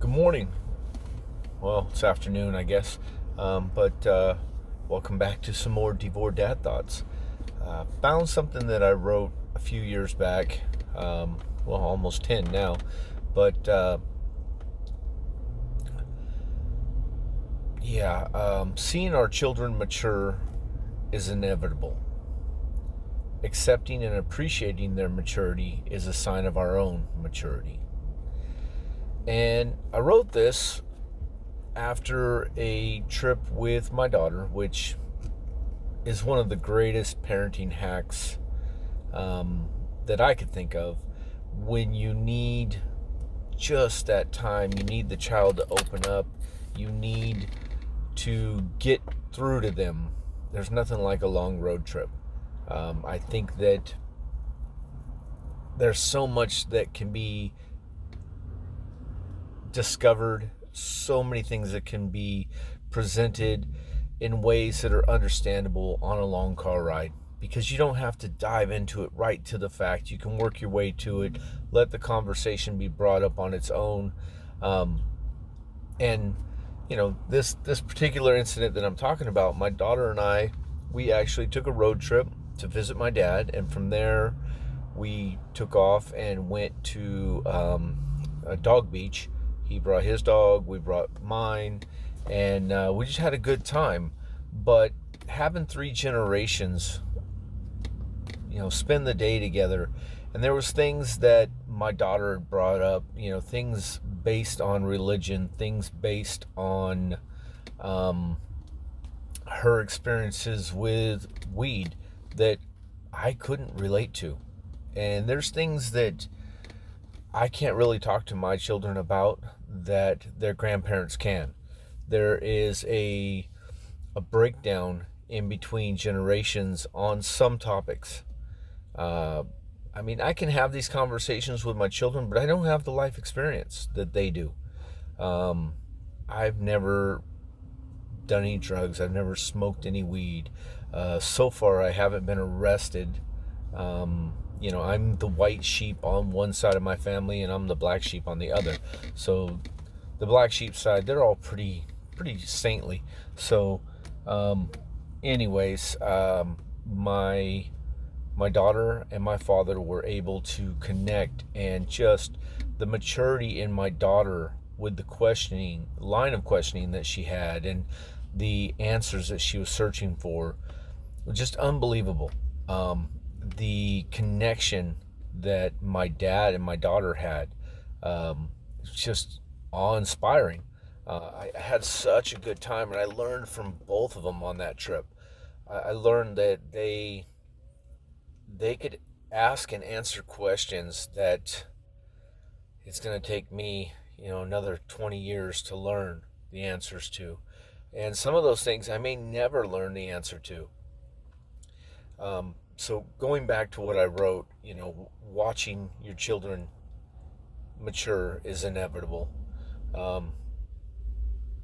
Good morning. Well, it's afternoon, I guess. But welcome back to some more Devore Dad Thoughts. Found something that I wrote a few years back. Well, almost 10 now. But seeing our children mature is inevitable. Accepting and appreciating their maturity is a sign of our own maturity. And I wrote this after a trip with my daughter, which is one of the greatest parenting hacks that I could think of. When you need just that time, you need the child to open up, you need to get through to them. There's nothing like a long road trip. I think that there's so much that can be discovered, so many things that can be presented in ways that are understandable on a long car ride, because you don't have to dive into it right to the fact. You can work your way to it, let the conversation be brought up on its own. And this particular incident that I'm talking about, my daughter and I, we actually took a road trip to visit my dad, and from there we took off and went to a dog beach. He brought his dog, we brought mine, and we just had a good time. But having three generations, spend the day together, and there was things that my daughter had brought up, things based on religion, things based on her experiences with weed that I couldn't relate to. And there's things that I can't really talk to my children about that their grandparents can. There is a breakdown in between generations on some topics. I can have these conversations with my children, but I don't have the life experience that they do. I've never done any drugs. I've never smoked any weed. So far, I haven't been arrested. I'm the white sheep on one side of my family, and I'm the black sheep on the other. So the black sheep side, they're all pretty saintly. So, anyways, my daughter and my father were able to connect, and just the maturity in my daughter with the line of questioning that she had, and the answers that she was searching for, was just unbelievable. The connection that my dad and my daughter had, just awe-inspiring. I had such a good time, and I learned from both of them on that trip. I learned that they could ask and answer questions that it's going to take me, another 20 years to learn the answers to. And some of those things I may never learn the answer to. So going back to what I wrote, watching your children mature is inevitable.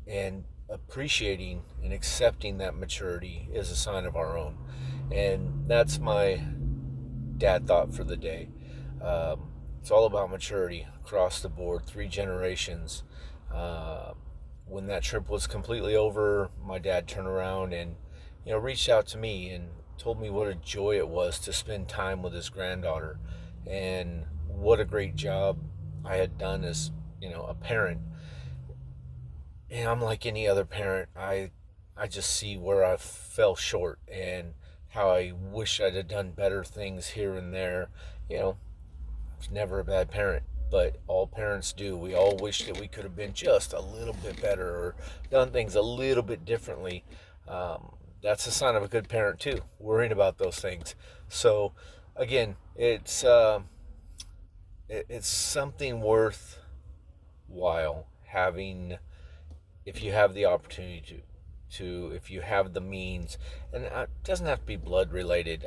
And appreciating and accepting that maturity is a sign of our own. And that's my dad thought for the day. It's all about maturity across the board, three generations. When that trip was completely over, my dad turned around and reached out to me and told me what a joy it was to spend time with his granddaughter, and what a great job I had done as a parent. And I'm like any other parent. I just see where I fell short, and how I wish I'd have done better things here and there. I was never a bad parent, but all parents do. We all wish that we could have been just a little bit better, or done things a little bit differently. That's a sign of a good parent too, worrying about those things. So again, it's something worthwhile having, if you have the opportunity to, if you have the means. And it doesn't have to be blood related.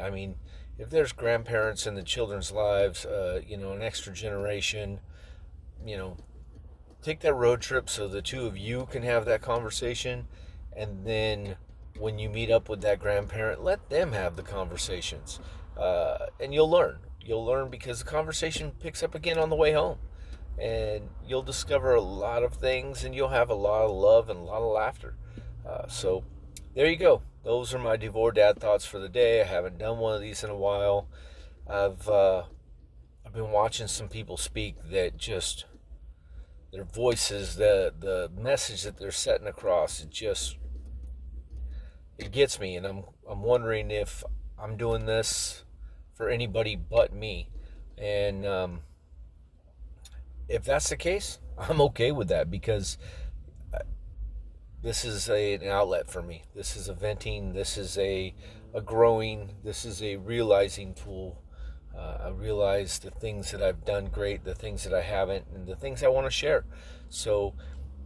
If there's grandparents in the children's lives, an extra generation, take that road trip so the two of you can have that conversation. And then when you meet up with that grandparent, let them have the conversations. And you'll learn. You'll learn because the conversation picks up again on the way home. and you'll discover a lot of things, and you'll have a lot of love and a lot of laughter. So there you go. Those are my Devore Dad thoughts for the day. I haven't done one of these in a while. I've been watching some people speak that just their voices, the message that they're setting across, it gets me, and I'm wondering if I'm doing this for anybody but me, and if that's the case, I'm okay with that, because this is an outlet for me. This is a venting. This is a growing. This is a realizing tool. I realize the things that I've done great, the things that I haven't, and the things I want to share. So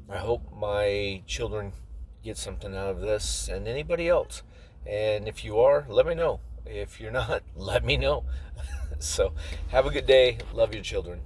I hope my children get something out of this, and anybody else. And if you are, let me know. If you're not, let me know. So have a good day. Love your children.